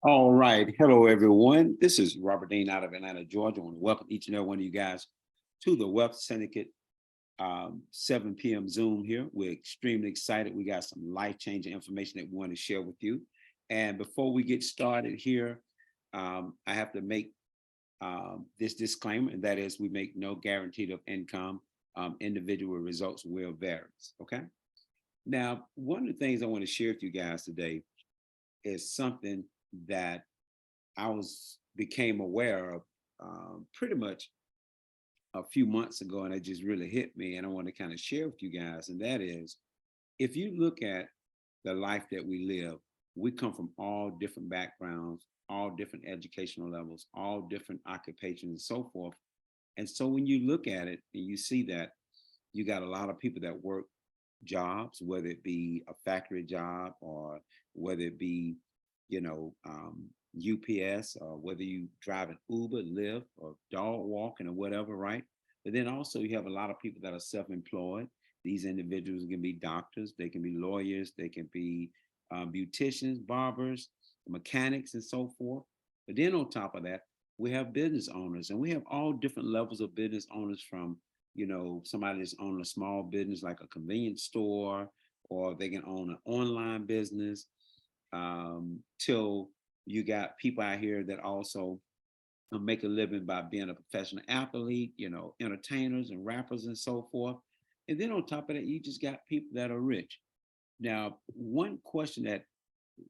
All right. Hello, everyone. This is Robert Dean out of Atlanta, Georgia. I want to welcome each and every one of you guys to the Wealth Syndicate 7 p.m. Zoom here. We're extremely excited. We got some life-changing information that we want to share with you. And before we get started here, I have to make this disclaimer, and that is we make no guarantee of income. Individual results will vary. Okay. Now, one of the things I want to share with you guys today is something that I was became aware of pretty much a few months ago, and it just really hit me. And I want to kind of share with you guys, and that is, if you look at the life that we live, we come from all different backgrounds, all different educational levels, all different occupations, and so forth. And so when you look at it and you see that you got a lot of people that work jobs, whether it be a factory job or whether it be, UPS, or whether you drive an Uber, Lyft, or dog walking or whatever, right? But then also you have a lot of people that are self-employed. These individuals can be doctors, they can be lawyers, they can be beauticians, barbers, mechanics, and so forth. But then on top of that, we have business owners, and we have all different levels of business owners from, somebody that's owning a small business like a convenience store, or they can own an online business, till you got people out here that also make a living by being a professional athlete, entertainers and rappers and so forth. And then on top of that, you just got people that are rich. Now, one question that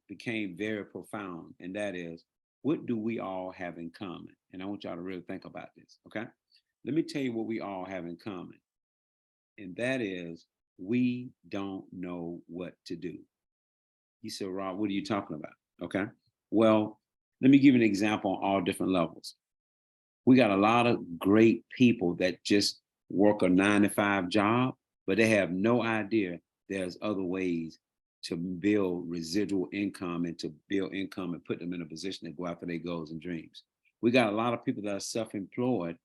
became very profound, and that is, what do we all have in common? And I want y'all to really think about this, okay? Let me tell you what we all have in common, and that is we don't know what to do. He said, Rob, what are you talking about? Okay. Well, let me give you an example on all different levels. We got a lot of great people that just work a 9 to 5 job, but they have no idea there's other ways to build residual income and to build income and put them in a position to go after their goals and dreams. We got a lot of people that are self-employed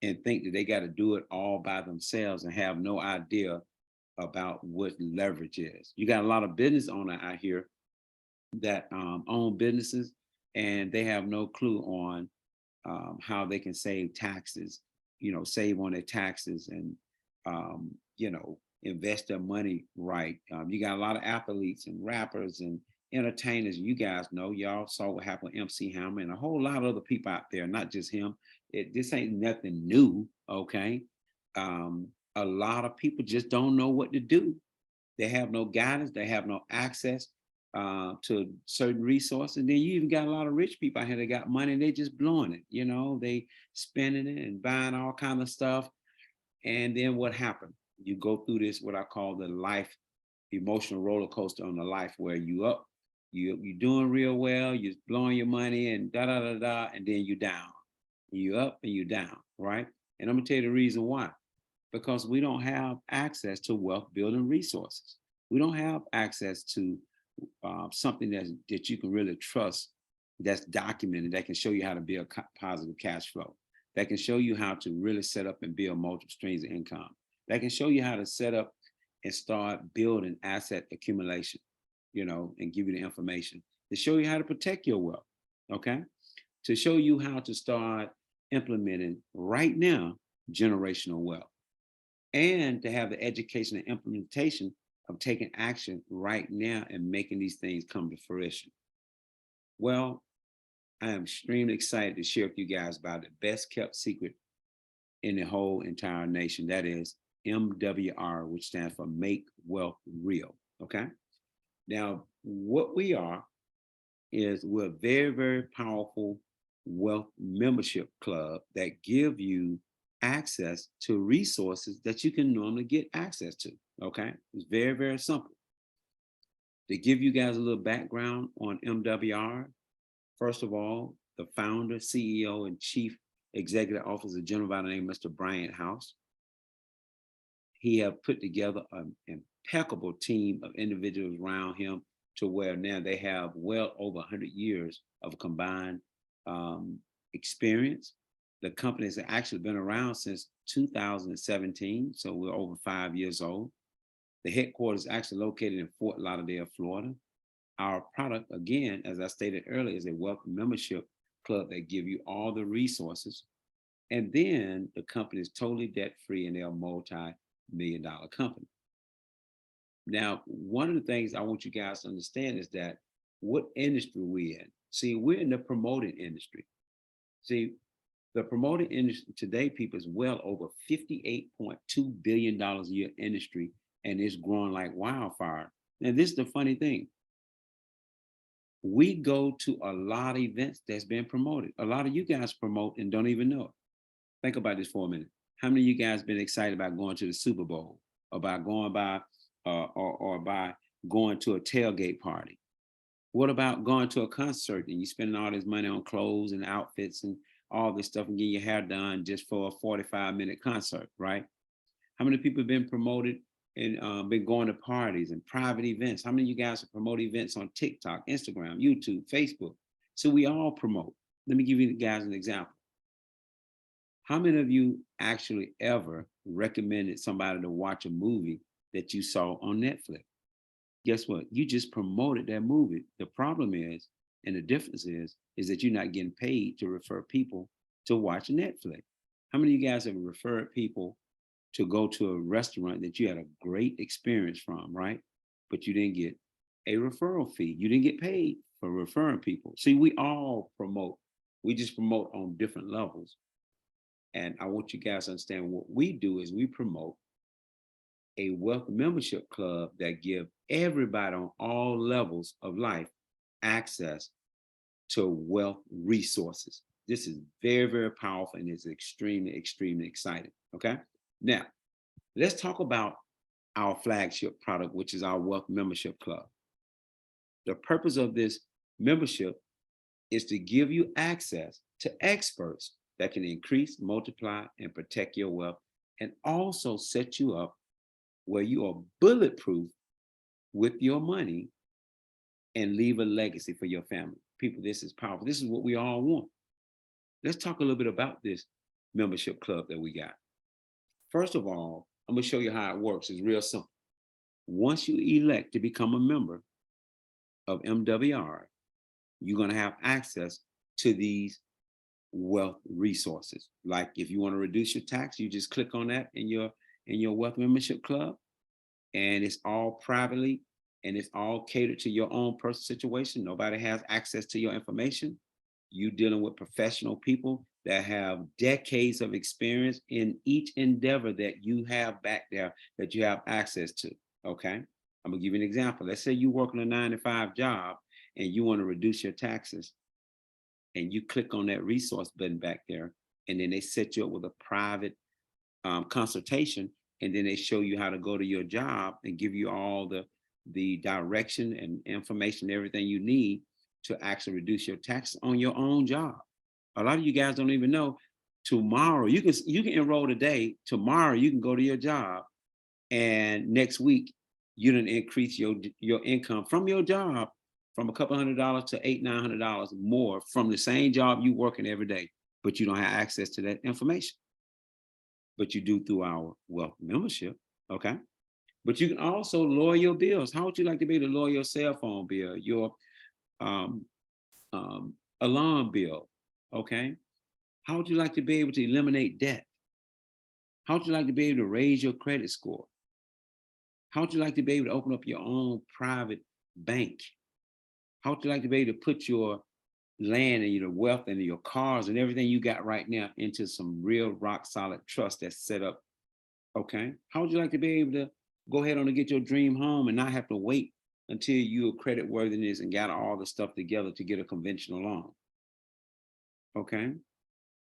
and think that they got to do it all by themselves and have no idea about what leverage is. You got a lot of business owners out here that own businesses, and they have no clue on how they can save taxes, save on their taxes, and invest their money right. You got a lot of athletes and rappers and entertainers. You guys know, y'all saw what happened with MC Hammer and a whole lot of other people out there, not just him. This ain't nothing new, okay? A lot of people just don't know what to do. They have no guidance, they have no access to certain resources. And then you even got a lot of rich people out here that got money and they just blowing it, they spending it and buying all kind of stuff. And then what happened? You go through this, what I call the life emotional roller coaster on the life, where you up, you doing real well, you're blowing your money and da da da da, and then you down. You up and you down, right? And I'm gonna tell you the reason why. Because we don't have access to wealth building resources. We don't have access to something that you can really trust, that's documented, that can show you how to build positive cash flow, that can show you how to really set up and build multiple streams of income, that can show you how to set up and start building asset accumulation, and give you the information to show you how to protect your wealth, okay? To show you how to start implementing right now generational wealth, and to have the education and implementation of taking action right now and making these things come to fruition. Well, I am extremely excited to share with you guys about the best kept secret in the whole entire nation. That is MWR, which stands for Make Wealth Real. Okay. Now, what we are is we're a very, very powerful wealth membership club that give you access to resources that you can normally get access to. Okay. It's very, very simple. To give you guys a little background on MWR, first of all, the founder, CEO, and chief executive officer, a gentleman by the name of Mr. Bryant House. He have put together an impeccable team of individuals around him to where now they have well over 100 years of combined experience. The company has actually been around since 2017, so we're over 5 years old. The headquarters is actually located in Fort Lauderdale, Florida. Our product, again, as I stated earlier, is a wealth membership club that give you all the resources. And then the company is totally debt free and they're a multi-million dollar company. Now, one of the things I want you guys to understand is that what industry we in. See, we're in the promoting industry. See, the promoting industry today, people, is well over $58.2 billion a year industry, and it's growing like wildfire. And this is the funny thing. We go to a lot of events that's been promoted. A lot of you guys promote and don't even know it. Think about this for a minute. How many of you guys been excited about going to the Super Bowl, about going by, or by going to a tailgate party? What about going to a concert and you spending all this money on clothes and outfits and all this stuff and getting your hair done just for a 45-minute concert, right? How many people have been promoted and been going to parties and private events? How many of you guys have promoted events on TikTok, Instagram, YouTube, Facebook? So we all promote. Let me give you guys an example. How many of you actually ever recommended somebody to watch a movie that you saw on Netflix? Guess what? You just promoted that movie. The problem is, and the difference is that you're not getting paid to refer people to watch Netflix. How many of you guys have referred people to go to a restaurant that you had a great experience from, right? But you didn't get a referral fee. You didn't get paid for referring people. See, we all promote. We just promote on different levels. And I want you guys to understand what we do is we promote a wealth membership club that give everybody on all levels of life access to wealth resources. This is very, very powerful and it's extremely, extremely exciting. Okay. Now, let's talk about our flagship product, which is our wealth membership club. The purpose of this membership is to give you access to experts that can increase, multiply, and protect your wealth, and also set you up where you are bulletproof with your money and leave a legacy for your family. People, this is powerful. This is what we all want. Let's talk a little bit about this membership club that we got. First of all, I'm going to show you how it works. It's real simple. Once you elect to become a member of MWR, you're going to have access to these wealth resources. Like if you want to reduce your tax, you just click on that in your wealth membership club, and it's all privately and it's all catered to your own personal situation. Nobody has access to your information. You dealing with professional people that have decades of experience in each endeavor that you have back there that you have access to. Okay, I'm gonna give you an example. Let's say you work on a 9-to-5 job and you want to reduce your taxes, and you click on that resource button back there, and then they set you up with a private consultation, and then they show you how to go to your job and give you all the direction and information, everything you need to actually reduce your taxes on your own job. A lot of you guys don't even know. Tomorrow you can enroll today. Tomorrow you can go to your job, and next week you didn't increase your income from your job from a couple $100 to $800-900 more from the same job you working every day, but you don't have access to that information. But you do through our wealth membership, okay? But you can also lower your bills. How would you like to be able to lower your cell phone bill, your um, alarm bill, okay? How would you like to be able to eliminate debt? How would you like to be able to raise your credit score? How would you like to be able to open up your own private bank? How would you like to be able to put your land and your wealth and your cars and everything you got right now into some real rock solid trust that's set up? Okay. How would you like to be able to go ahead on and get your dream home and not have to wait until your credit worthiness and got all the stuff together to get a conventional loan? Okay.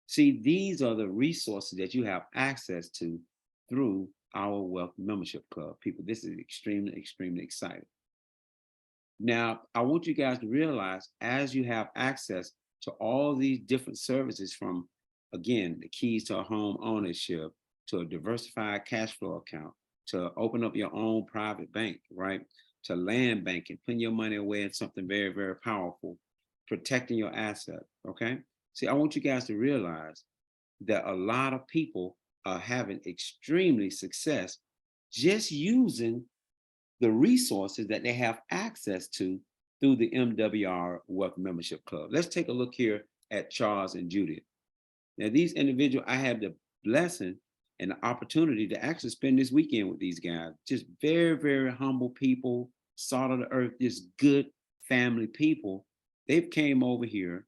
See, these are the resources that you have access to through our wealth membership club. People, this is extremely, extremely exciting. Now, I want you guys to realize as you have access to all these different services, from, again, the keys to a home ownership, to a diversified cash flow account, to open up your own private bank, right? To land banking, putting your money away in something very, very powerful, protecting your asset, okay? See, I want you guys to realize that a lot of people are having extremely success just using the resources that they have access to through the MWR Wealth Membership Club. Let's take a look here at Charles and Judith. Now, these individuals, I have the blessing and the opportunity to actually spend this weekend with these guys. Just very, very humble people, salt of the earth, just good family people. They've came over here,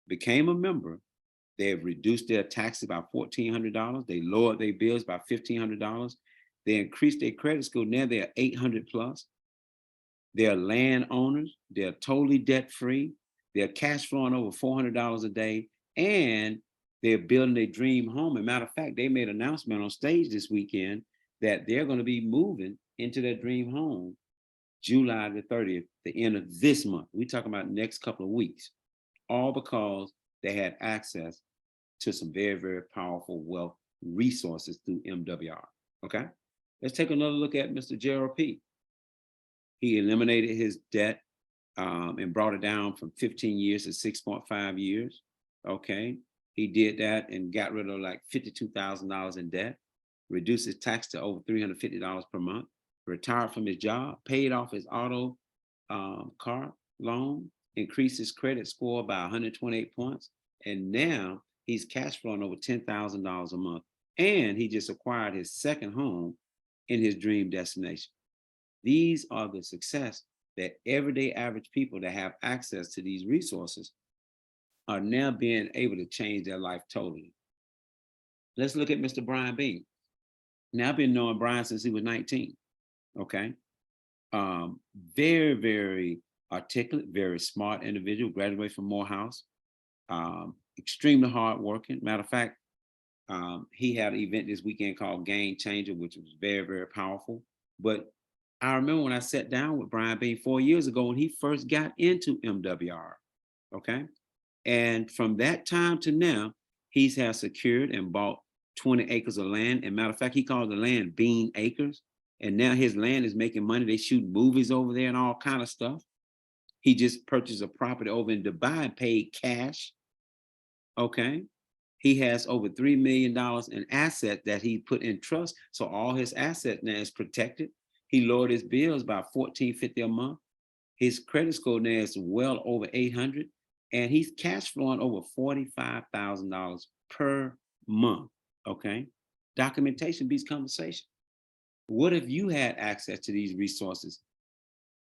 became a member. They have reduced their taxes by $1,400. They lowered their bills by $1,500. They increased their credit score. Now they're 800 plus. They're landowners. They're totally debt free. They're cash flowing over $400 a day, and they're building a dream home. As a matter of fact, they made an announcement on stage this weekend that they're going to be moving into their dream home July the 30th, the end of this month. We're talking about next couple of weeks, all because they had access to some very, very powerful wealth resources through MWR. Okay, let's take another look at Mr. Gerald P. He eliminated his debt and brought it down from 15 years to 6.5 years. Okay, he did that and got rid of like $52,000 in debt, reduced his tax to over $350 per month, retired from his job, paid off his auto car loan, increased his credit score by 128 points, and now he's cash flowing over $10,000 a month. And he just acquired his second home in his dream destination. These are the success that everyday average people that have access to these resources are now being able to change their life totally. Let's look at Mr. Brian Bean. Now, I've been knowing Brian since he was 19. Okay. Very, very articulate, very smart individual, graduated from Morehouse, extremely hardworking. Matter of fact, he had an event this weekend called Game Changer, which was very, very powerful. But I remember when I sat down with Brian Bean 4 years ago when he first got into MWR. Okay. And from that time to now, he's has secured and bought 20 acres of land. And matter of fact, he called the land Bean Acres. And now his land is making money. They shoot movies over there and all kind of stuff. He just purchased a property over in Dubai and paid cash. Okay. He has over $3 million in assets that he put in trust. So all his assets now is protected. He lowered his bills by $1,450 a month. His credit score now is well over 800, and he's cash flowing over $45,000 per month. Okay. Documentation beats conversation. What if you had access to these resources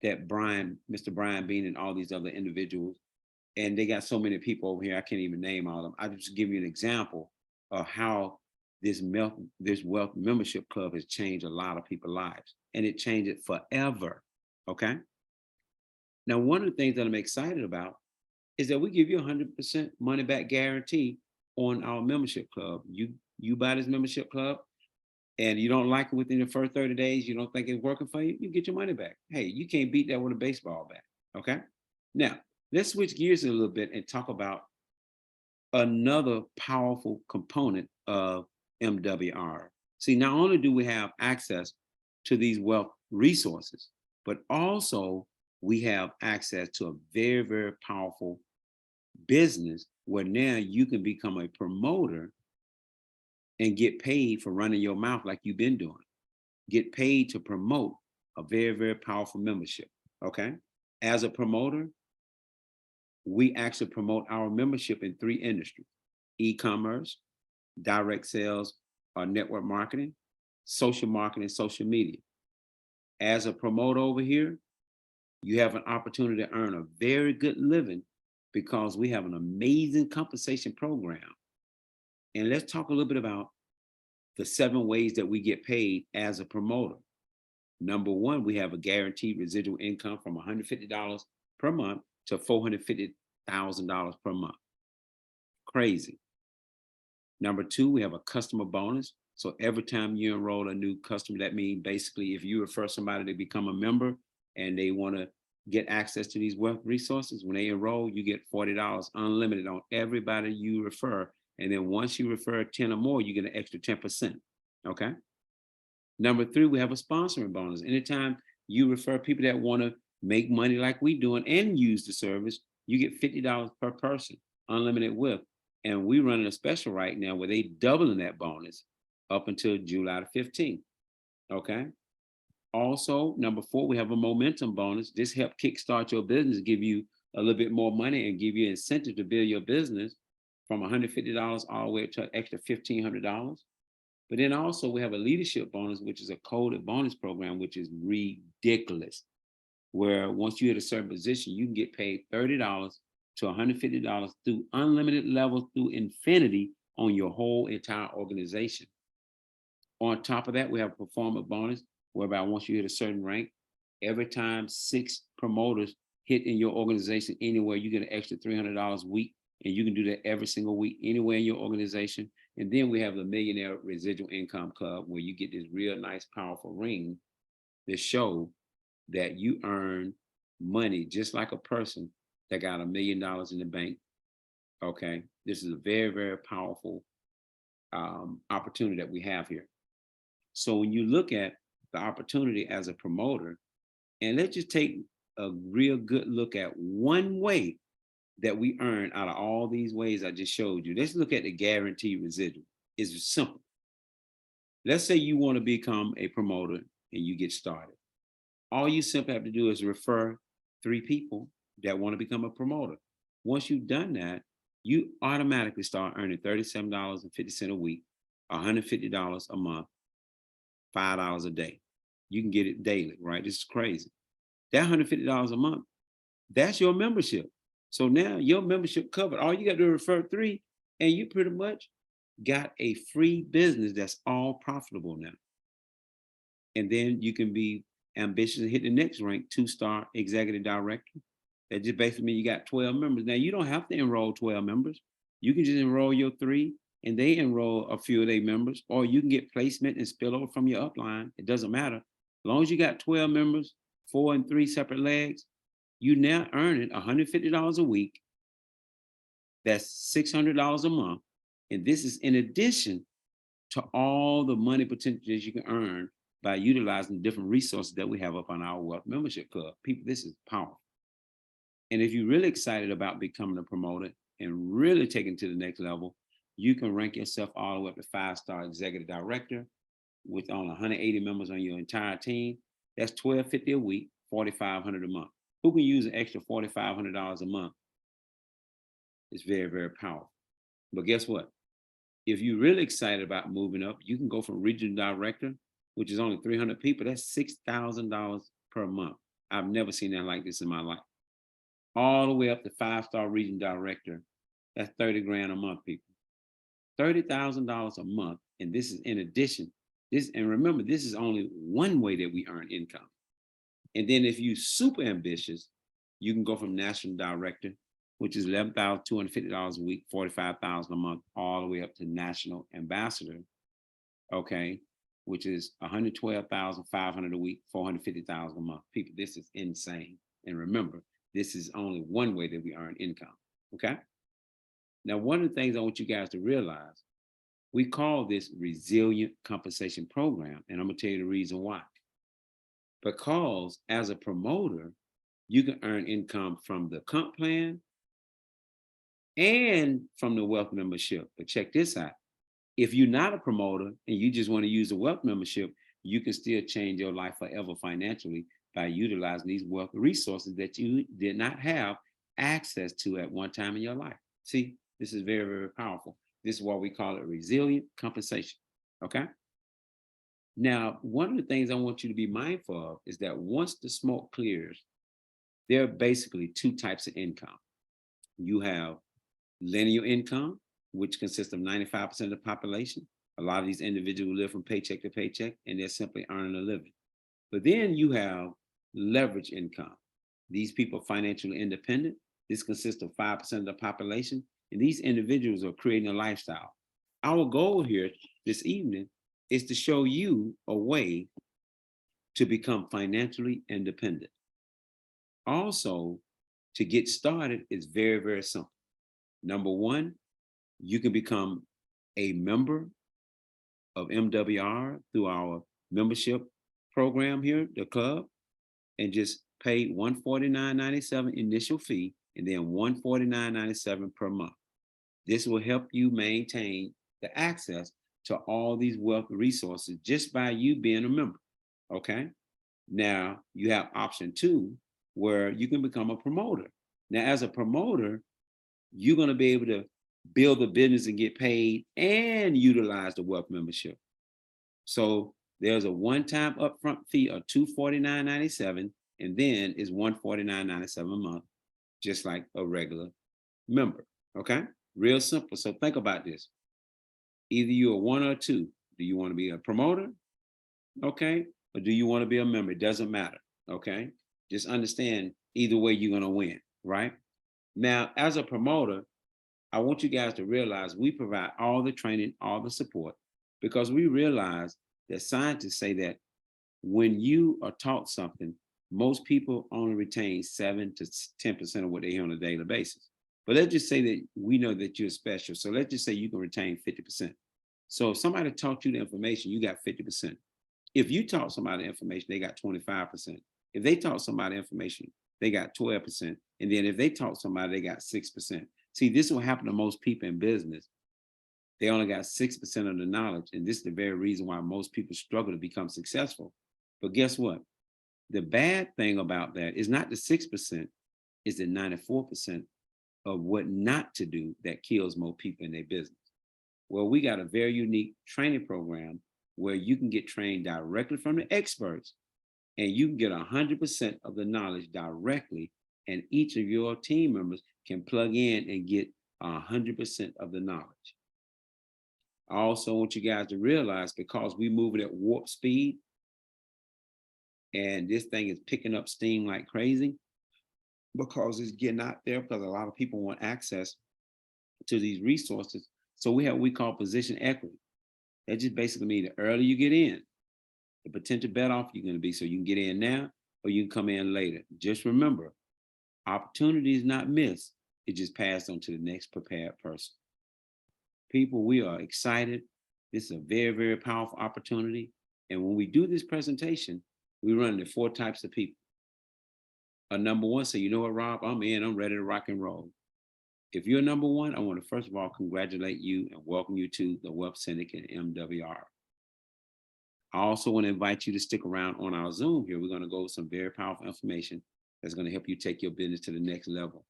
that Mr. Brian Bean and all these other individuals, and they got so many people over here, I can't even name all of them. I'll just give you an example of how this wealth membership club has changed a lot of people's lives, and it changed it forever. Okay. Now, one of the things that I'm excited about is that we give you 100% money back guarantee on our membership club. You buy this membership club and you don't like it within the first 30 days, you don't think it's working for you, you get your money back. Hey, you can't beat that with a baseball bat. Okay. Now, let's switch gears a little bit and talk about another powerful component of MWR. See, not only do we have access to these wealth resources, but also we have access to a very, very powerful business where now you can become a promoter and get paid for running your mouth like you've been doing. Get paid to promote a very, very powerful membership. Okay. As a promoter, we actually promote our membership in 3 industries: e-commerce, direct sales or network marketing, social marketing, social media. As a promoter over here, you have an opportunity to earn a very good living because we have an amazing compensation program. And let's talk a little bit about the 7 ways that we get paid as a promoter. Number 1, we have a guaranteed residual income from $150 per month to $450,000 per month. Crazy. Number 2, we have a customer bonus. So every time you enroll a new customer, that means basically if you refer somebody to become a member and they want to get access to these wealth resources, when they enroll, you get $40 unlimited on everybody you refer. And then once you refer 10 or more, you get an extra 10%. Okay. Number 3, we have a sponsoring bonus. Anytime you refer people that want to make money like we doing and use the service, you get $50 per person, unlimited with. And we running a special right now where they doubling that bonus up until July the 15th. Okay. Also, number 4, we have a momentum bonus. This help kickstart your business, give you a little bit more money and give you incentive to build your business from $150 all the way up to an extra $1,500. But then also we have a leadership bonus, which is a coded bonus program, which is ridiculous. Where once you're at a certain position, you can get paid $30 to $150 through unlimited levels through infinity on your whole entire organization. On top of that, we have a performance bonus, whereby once you hit a certain rank, every time 6 promoters hit in your organization anywhere, you get an extra $300 a week. And you can do that every single week, anywhere in your organization. And then we have the Millionaire Residual Income Club, where you get this real nice, powerful ring that show that you earn money just like a person that got $1 million in the bank. Okay. This is a very, very powerful opportunity that we have here. So when you look at the opportunity as a promoter, and let's just take a real good look at one way that we earn out of all these ways I just showed you. Let's look at the guaranteed residual. It's simple. Let's say you want to become a promoter and you get started. All you simply have to do is refer 3 people that want to become a promoter. Once you've done that, you automatically start earning $37.50 a week, $150 a month, $5 a day. You can get it daily, right? This is crazy. That $150 a month, that's your membership. So now your membership covered. All you got to do is refer 3, and you pretty much got a free business that's all profitable now. And then you can be ambitious and hit the next rank, 2-star executive director. That just basically means you got 12 members. Now you don't have to enroll 12 members. You can just enroll your 3 and they enroll a few of their members, or you can get placement and spill over from your upline. It doesn't matter. As long as you got 12 members, 4 and 3 separate legs, you now earning $150 a week. That's $600 a month. And this is in addition to all the money potentials you can earn by utilizing different resources that we have up on our Wealth Membership Club. People, this is powerful. And if you're really excited about becoming a promoter and really taking to the next level, you can rank yourself all the way up to 5-star executive director with only 180 members on your entire team. That's $1,250 a week, $4,500 a month. Who can use an extra $4,500 a month? It's very, very powerful. But guess what? If you're really excited about moving up, you can go from regional director, which is only 300 people. That's $6,000 per month. I've never seen that like this in my life. All the way up to 5-star region director. That's 30 grand a month, people. $30,000 a month. And this is in addition. And remember, this is only one way that we earn income. And then if you're super ambitious, you can go from national director, which is $11,250 a week, $45,000 a month, all the way up to national ambassador, okay, which is $112,500 a week, $450,000 a month. People, this is insane. And remember, this is only one way that we earn income, okay? Now, one of the things I want you guys to realize, we call this resilient compensation program, and I'm gonna tell you the reason why. Because as a promoter, you can earn income from the comp plan and from the wealth membership. But check this out. If you're not a promoter and you just want to use the wealth membership, you can still change your life forever financially by utilizing these wealth resources that you did not have access to at one time in your life. See, this is very, very powerful. This is why we call it resilient compensation, okay? Now, one of the things I want you to be mindful of is that once the smoke clears, there are basically 2 types of income. You have linear income, which consists of 95% of the population. A lot of these individuals live from paycheck to paycheck, and they're simply earning a living. But then you have leverage income. These people are financially independent. This consists of 5% of the population, and these individuals are creating a lifestyle. Our goal here this evening is to show you a way to become financially independent. Also, to get started is very, very simple. Number 1, you can become a member of MWR through our membership program here, the club, and just pay $149.97 initial fee and then $149.97 per month. This will help you maintain the access to all these wealth resources just by you being a member, okay? Now you have option two, where you can become a promoter. Now, as a promoter, you're going to be able to build a business and get paid and utilize the wealth membership. So there's a one-time upfront fee of $249.97, and then it's $149.97 a month, just like a regular member. Okay, real simple. So think about this: either you're a one or two. Do you want to be a promoter? Okay, or do you want to be a member? It doesn't matter. Okay, just understand either way you're going to win, right? Now, as a promoter, I want you guys to realize we provide all the training, all the support, because we realize that scientists say that when you are taught something, most people only retain 7 to 10% of what they hear on a daily basis. But let's just say that we know that you're special. So let's just say you can retain 50%. So if somebody taught you the information, you got 50%. If you taught somebody information, they got 25%. If they taught somebody information, they got 12%. And then if they taught somebody, they got 6%. See, this will happen to most people in business. They only got 6% of the knowledge. And this is the very reason why most people struggle to become successful. But guess what? The bad thing about that is not the 6%, it's the 94% of what not to do that kills more people in their business. Well, we got a very unique training program where you can get trained directly from the experts, and you can get 100% of the knowledge directly, and each of your team members can plug in and get 100% of the knowledge. I also want you guys to realize, because we move it at warp speed and this thing is picking up steam like crazy, because it's getting out there, because a lot of people want access to these resources. So we have what we call position equity. That just basically means the earlier you get in, the potential better off you're going to be. So you can get in now or you can come in later. Just remember, opportunity is not missed. It just passed on to the next prepared person. People, we are excited. This is a very, very powerful opportunity. And when we do this presentation, we run into 4 types of people. A number one say, you know what, Rob, I'm in, I'm ready to rock and roll. If you're number one, I want to first of all congratulate you and welcome you to the Wealth Syndicate MWR. I also want to invite you to stick around on our Zoom here. We're going to go over some very powerful information that's going to help you take your business to the next level.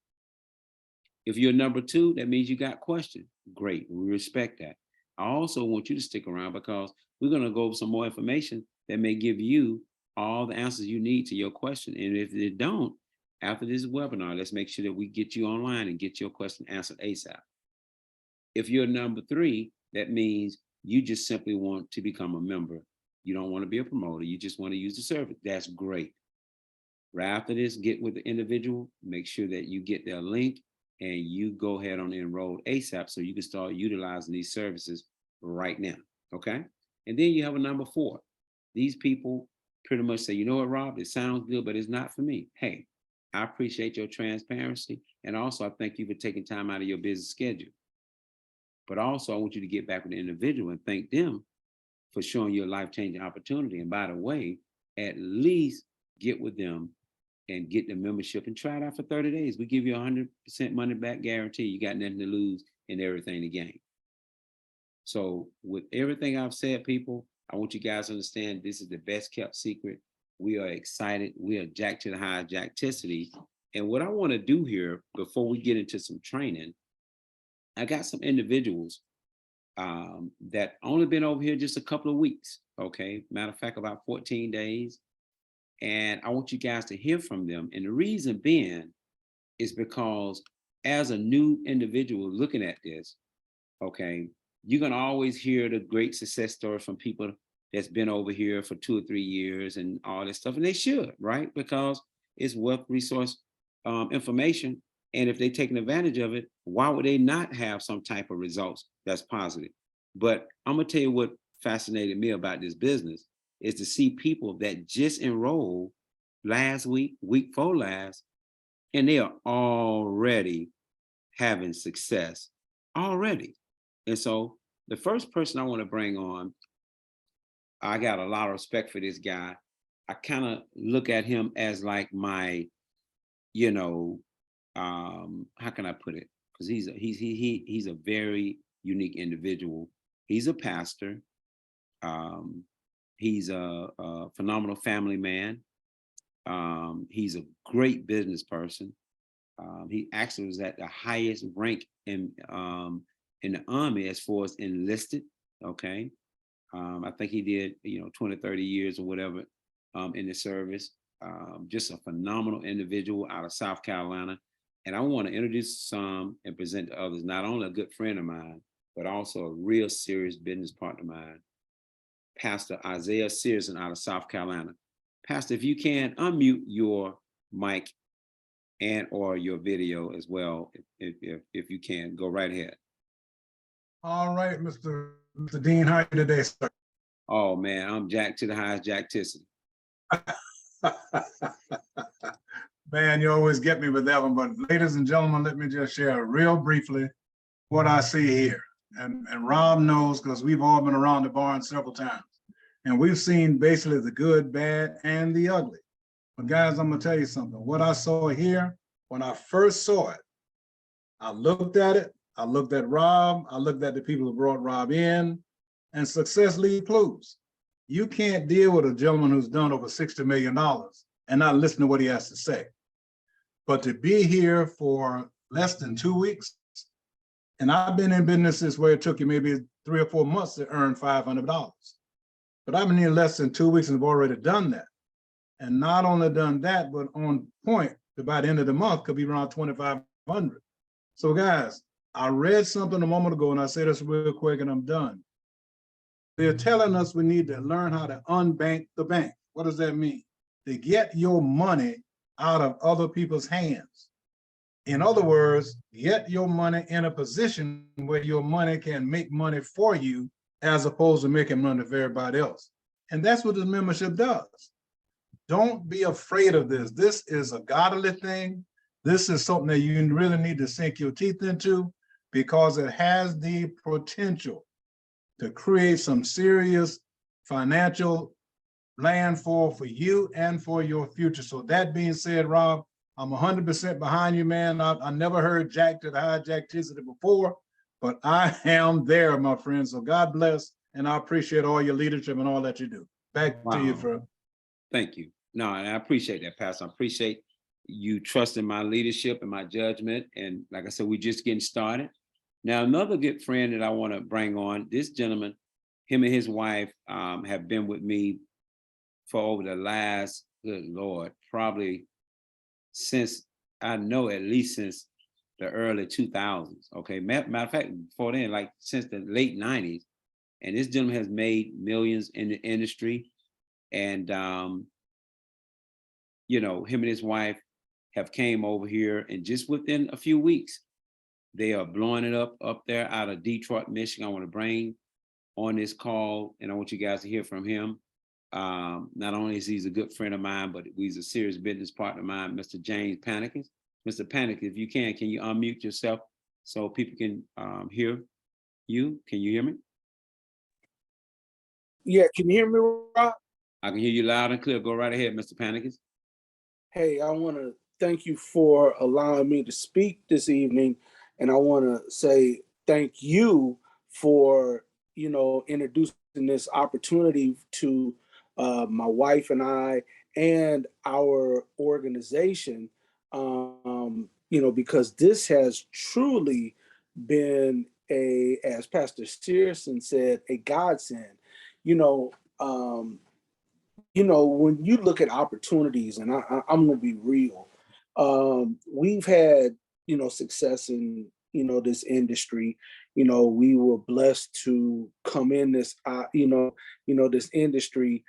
If you're number two, that means you got questions. Great, we respect that. I also want you to stick around because we're going to go over some more information that may give you all the answers you need to your question. And if they don't, after this webinar, let's make sure that we get you online and get your question answered ASAP. If you're number three, that means you just simply want to become a member. You don't want to be a promoter. You just want to use the service. That's great. Right after this, get with the individual, make sure that you get their link and you go ahead on enroll ASAP so you can start utilizing these services right now. Okay. And then you have a number 4. These people pretty much say, you know what, Rob, it sounds good, but it's not for me. Hey, I appreciate your transparency. And also, I thank you for taking time out of your busy schedule. But also, I want you to get back with the individual and thank them for showing you a life-changing opportunity. And by the way, at least get with them and get the membership and try it out for 30 days. We give you 100% money back guarantee. You got nothing to lose and everything to gain. So with everything I've said, people, I want you guys to understand this is the best kept secret. We are excited. We are jacked to the high jackticity. And what I want to do here before we get into some training, I got some individuals that only been over here just a couple of weeks. Okay. Matter of fact, about 14 days. And I want you guys to hear from them. And the reason being is because as a new individual looking at this, okay, you're going to always hear the great success stories from people that's been over here for 2 or 3 years and all this stuff. And they should, right? Because it's wealth resource information. And if they're taking advantage of it, why would they not have some type of results that's positive? But I'm going to tell you what fascinated me about this business is to see people that just enrolled last week, week before last, and they are already having success already. And so the first person I want to bring on, I got a lot of respect for this guy. I kind of look at him as like my, you know, how can I put it? Because he's a very unique individual. He's a pastor. He's a phenomenal family man. He's a great business person. He actually was at the highest rank in the Army as far as enlisted. Okay. I think he did, 20, 30 years or whatever in the service. Just a phenomenal individual out of South Carolina. And I want to introduce some and present to others, not only a good friend of mine, but also a real serious business partner of mine, Pastor Isaiah Searson out of South Carolina. Pastor, if you can, unmute your mic and or your video as well, if you can. Go right ahead. All right, Mr. Dean, how are you today, sir? Oh, man, I'm Jack to the highest Jack Tissy. Man, you always get me with that one. But ladies and gentlemen, let me just share real briefly what I see here. And Rob knows, because we've all been around the barn several times. And we've seen basically the good, bad, and the ugly. But guys, I'm gonna tell you something. What I saw here, when I first saw it, I looked at it, I looked at Rob, I looked at the people who brought Rob in, and success leaves clues. You can't deal with a gentleman who's done over $60 million and not listen to what he has to say. But to be here for less than 2 weeks, and I've been in businesses where it took you maybe 3 or 4 months to earn $500. But I've been here less than 2 weeks and have already done that. And not only done that, but on point to by the end of the month could be around 2,500. So guys, I read something a moment ago and I say this real quick and I'm done. They're telling us we need to learn how to unbank the bank. What does that mean? To get your money out of other people's hands. In other words, get your money in a position where your money can make money for you as opposed to making money for everybody else. And that's what the membership does. Don't be afraid of this. This is a godly thing. This is something that you really need to sink your teeth into because it has the potential to create some serious financial landfall for you and for your future. So that being said, Rob, I'm 100% behind you, man. I never heard Jack to the high Jack Tizzity before, but I am there, my friend. So God bless, and I appreciate all your leadership and all that you do. Back to you, Fred. Thank you. No, and I appreciate that, Pastor. I appreciate you trusting my leadership and my judgment. And like I said, we're just getting started. Now, another good friend that I want to bring on, this gentleman, him and his wife have been with me for over the last, good Lord, probably since, I know at least since the early 2000s. Okay, matter of fact, before then, like since the late 90s. And this gentleman has made millions in the industry. And, him and his wife have came over here, and just within a few weeks, they are blowing it up there out of Detroit, Michigan. I want to bring on this call, and I want you guys to hear from him. Not only is he a good friend of mine, but he's a serious business partner of mine, Mr. James Panicus. Mr. Panicus, if you can you unmute yourself so people can hear you? Can you hear me? Yeah, can you hear me, Rob? I can hear you loud and clear. Go right ahead, Mr. Panicus. Hey, I want to thank you for allowing me to speak this evening. And I want to say thank you for, introducing this opportunity to my wife and I and our organization, because this has truly been as Pastor Searson said, a godsend. When you look at opportunities, and I'm going to be real, we've had, success in, this industry. We were blessed to come in this, this industry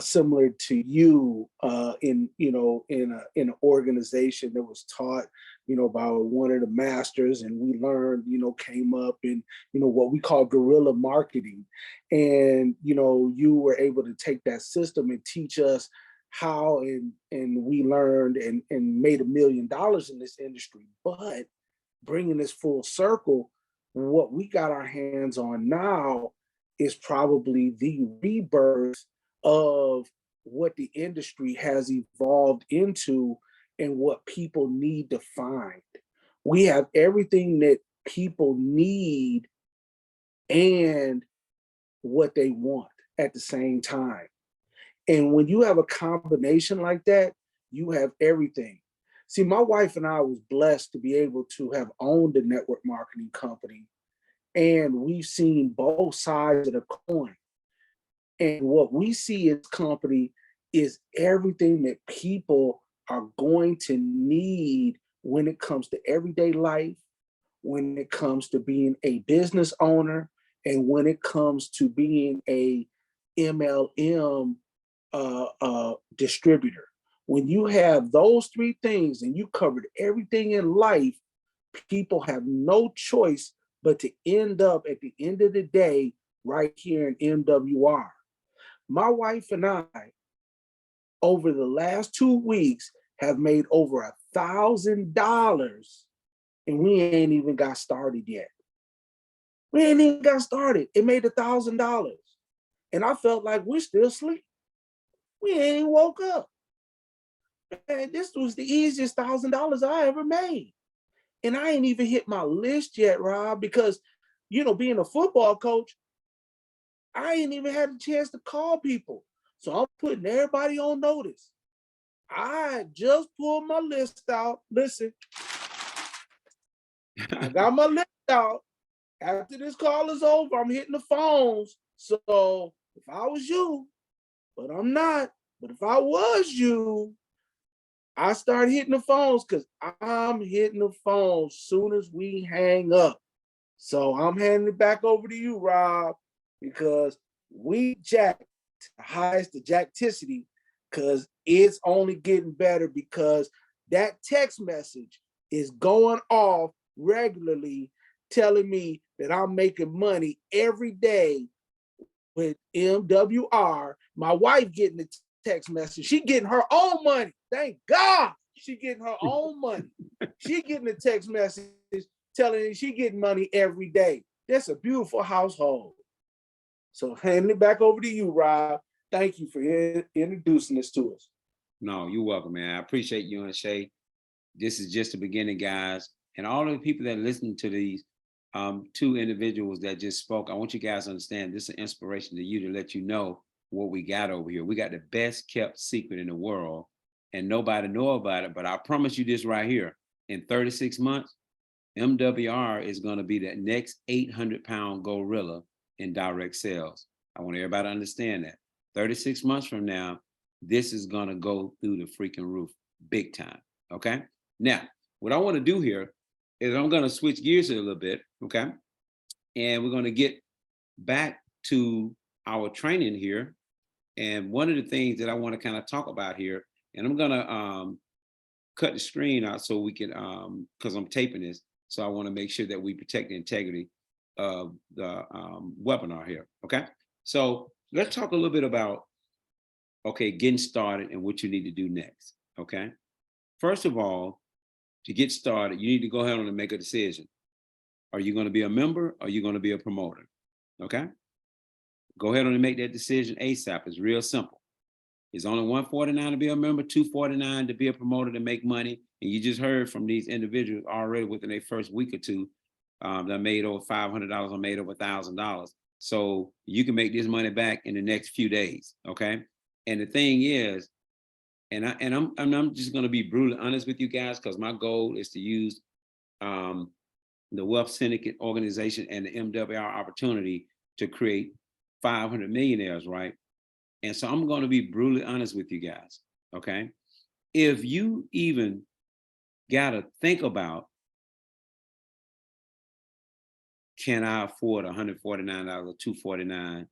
similar to you in an organization that was taught, by one of the masters, and we learned, came up in, what we call guerrilla marketing. And, you were able to take that system and teach us how, and we learned and made $1 million in this industry. But bringing this full circle, what we got our hands on now is probably the rebirth of what the industry has evolved into and what people need to find. We have everything that people need and what they want at the same time. And when you have a combination like that, you have everything. See, my wife and I was blessed to be able to have owned a network marketing company, and we've seen both sides of the coin. And what we see as company is everything that people are going to need when it comes to everyday life, when it comes to being a business owner, and when it comes to being a MLM distributor. When you have those three things and you covered everything in life, people have no choice but to end up at the end of the day right here in MWR. My wife and I, over the last 2 weeks, have made over $1,000, and we ain't even got started yet. We ain't even got started. It made $1,000. And I felt like we're still asleep. We ain't even woke up. And this was the easiest $1,000 I ever made. And I ain't even hit my list yet, Rob, because, being a football coach, I ain't even had a chance to call people. So I'm putting everybody on notice. I just pulled my list out. Listen, I got my list out. After this call is over, I'm hitting the phones. So if I was you, but I'm not, but if I was you, I start hitting the phones because I'm hitting the phones soon as we hang up. So I'm handing it back over to you, Rob, because we jacked the highest the jackticity, because it's only getting better, because that text message is going off regularly telling me that I'm making money every day with MWR. My wife getting the text message. She getting her own money. Thank God she getting her own money. She getting the text message telling her she getting money every day. That's a beautiful household. So handing it back over to you, Rob. Thank you for introducing this to us. No, you're welcome, man. I appreciate you and Shay. This is just the beginning, guys. And all of the people that listen to these two individuals that just spoke, I want you guys to understand this is an inspiration to you, to let you know what we got over here. We got the best kept secret in the world, and nobody know about it. But I promise you this right here, in 36 months, MWR is going to be the next 800-pound gorilla in direct sales. I want everybody to understand that. 36 months from now, this is going to go through the freaking roof big time. Okay. Now, what I want to do here is I'm going to switch gears a little bit. Okay. And we're going to get back to our training here. And one of the things that I want to kind of talk about here, and I'm going to cut the screen out so we can, because I'm taping this. So I want to make sure that we protect the integrity of the webinar here. Okay. So let's talk a little bit about, okay, getting started and what you need to do next. Okay. First of all, to get started, you need to go ahead and make a decision. Are you going to be a member or are you going to be a promoter? Okay. Go ahead and make that decision ASAP. It's real simple. It's only $149 to be a member, $249 to be a promoter to make money. And you just heard from these individuals already within their first week or two that made over $500 or made over $1,000. So you can make this money back in the next few days. Okay. And the thing is, and I'm just going to be brutally honest with you guys, because my goal is to use the Wealth Syndicate organization and the MWR opportunity to create 500 millionaires, right? And so I'm going to be brutally honest with you guys, okay? If you even got to think about, can I afford $149 or $249?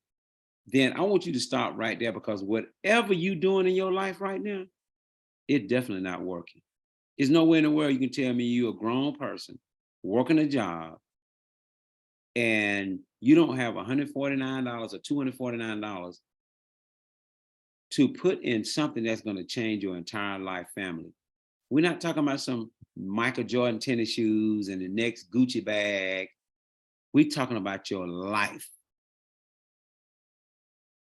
Then I want you to stop right there, because whatever you're doing in your life right now, it's definitely not working. There's nowhere in the world you can tell me you're a grown person working a job and you don't have $149 or $249 to put in something that's going to change your entire life family. We're not talking about some Michael Jordan tennis shoes and the next Gucci bag. We're talking about your life.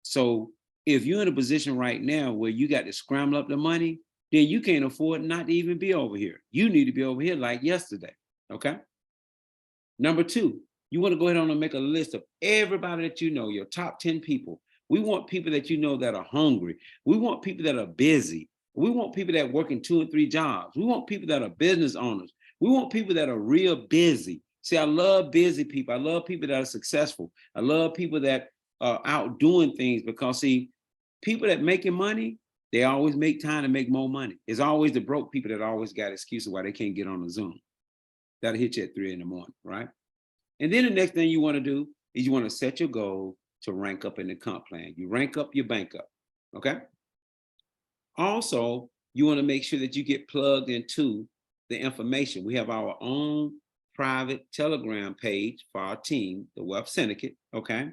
So if you're in a position right now where you got to scramble up the money, then you can't afford not to even be over here. You need to be over here like yesterday, okay? Number two, you want to go ahead and make a list of everybody that you know, your top 10 people. We want people that you know that are hungry. We want people that are busy. We want people that work in 2 and 3 jobs. We want people that are business owners. We want people that are real busy. See, I love busy people. I love people that are successful. I love people that are out doing things, because see, people that making money, they always make time to make more money. It's always the broke people that always got excuses why they can't get on the Zoom. That'll hit you at 3 in the morning, right? And then the next thing you want to do is you want to set your goal to rank up in the comp plan. You rank up, you bank up, okay? Also, you want to make sure that you get plugged into the information. We have our own private Telegram page for our team, the Wealth Syndicate, okay?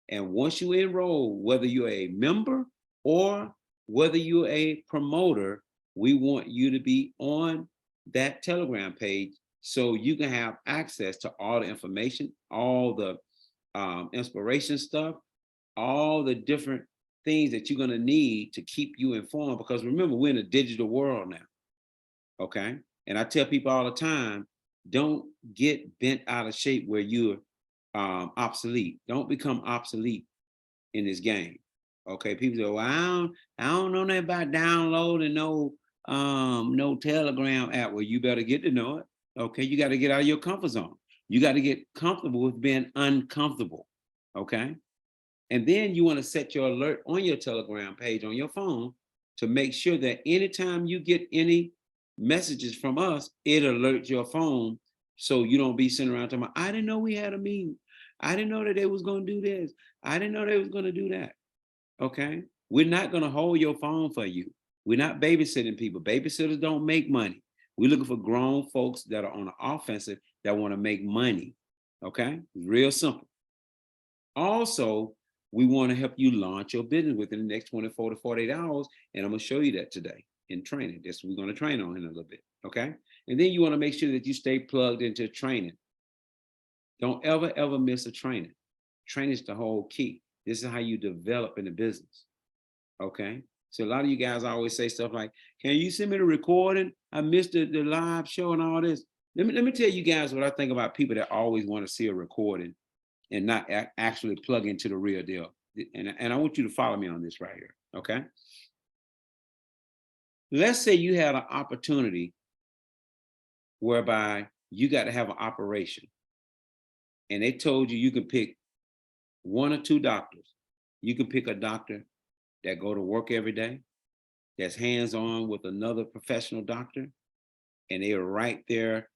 And once you enroll, whether you're a member or whether you're a promoter, we want you to be on that Telegram page so you can have access to all the information, all the inspiration stuff, all the different things that you're going to need to keep you informed. Because remember, we're in a digital world now, okay? And I tell people all the time, don't get bent out of shape where you're obsolete. Don't become obsolete in this game, okay? People say, well, I don't know nothing about downloading no Telegram app. Well, you better get to know it, okay? You got to get out of your comfort zone. You got to get comfortable with being uncomfortable, okay? And then you want to set your alert on your Telegram page on your phone to make sure that anytime you get any messages from us, it alerts your phone so you don't be sitting around talking about, I didn't know we had a meeting. I didn't know that they was going to do this. I didn't know they was going to do that. Okay? We're not going to hold your phone for you. We're not babysitting people. Babysitters don't make money. We're looking for grown folks that are on the offensive that want to make money. Okay? It's real simple. Also, we want to help you launch your business within the next 24 to 48 hours. And I'm going to show you that today in training. This we're going to train on in a little bit. Okay. And then you want to make sure that you stay plugged into training. Don't ever miss a training. Training is the whole key. This is how you develop in the business. Okay. So a lot of you guys always say stuff like, can you send me the recording? I missed the live show and all this. Let me tell you guys what I think about people that always want to see a recording and not actually plug into the real deal. And I want you to follow me on this right here, okay? Let's say you had an opportunity whereby you got to have an operation and they told you you can pick 1 or 2 doctors. You can pick a doctor that go to work every day, that's hands-on with another professional doctor, and they are right there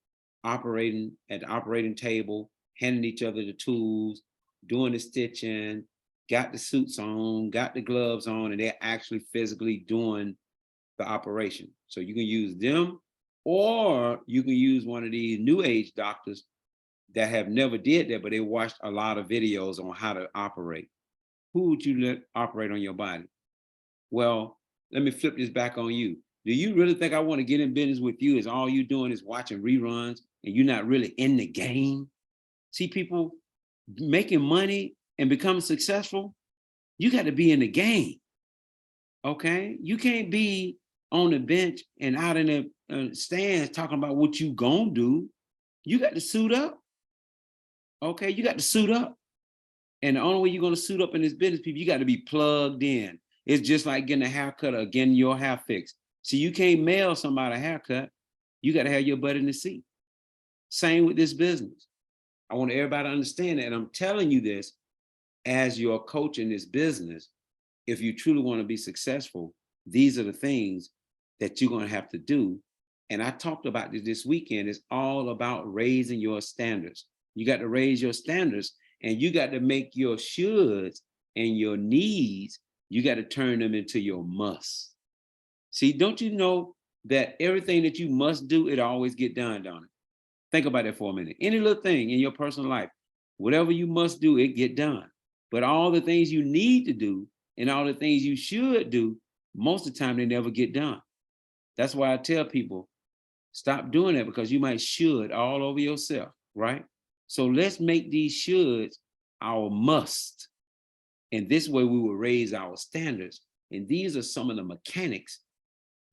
operating at the operating table, handing each other the tools, doing the stitching, got the suits on, got the gloves on, and they're actually physically doing the operation. So you can use them, or you can use one of these new age doctors that have never did that, but they watched a lot of videos on how to operate. Who would you let operate on your body? Well, let me flip this back on you. Do you really think I want to get in business with you is all you doing is watching reruns and you're not really in the game? See, people making money and becoming successful, you got to be in the game, okay? You can't be on the bench and out in the stands talking about what you gonna do. You got to suit up, okay? You got to suit up. And the only way you're gonna suit up in this business, people, you got to be plugged in. It's just like getting a haircut or getting your hair fixed. See, you can't mail somebody a haircut. You got to have your butt in the seat. Same with this business. I want everybody to understand that. And I'm telling you this as your coach in this business. If you truly want to be successful, these are the things that you're going to have to do. And I talked about this weekend. It's all about raising your standards. You got to raise your standards and you got to make your shoulds and your needs, you got to turn them into your musts. See, don't you know that everything that you must do, it always get done, don't it? Think about that for a minute. Any little thing in your personal life, whatever you must do, it get done. But all the things you need to do and all the things you should do, most of the time they never get done. That's why I tell people, stop doing that because you might should all over yourself, right? So let's make these shoulds our must. And this way we will raise our standards. And these are some of the mechanics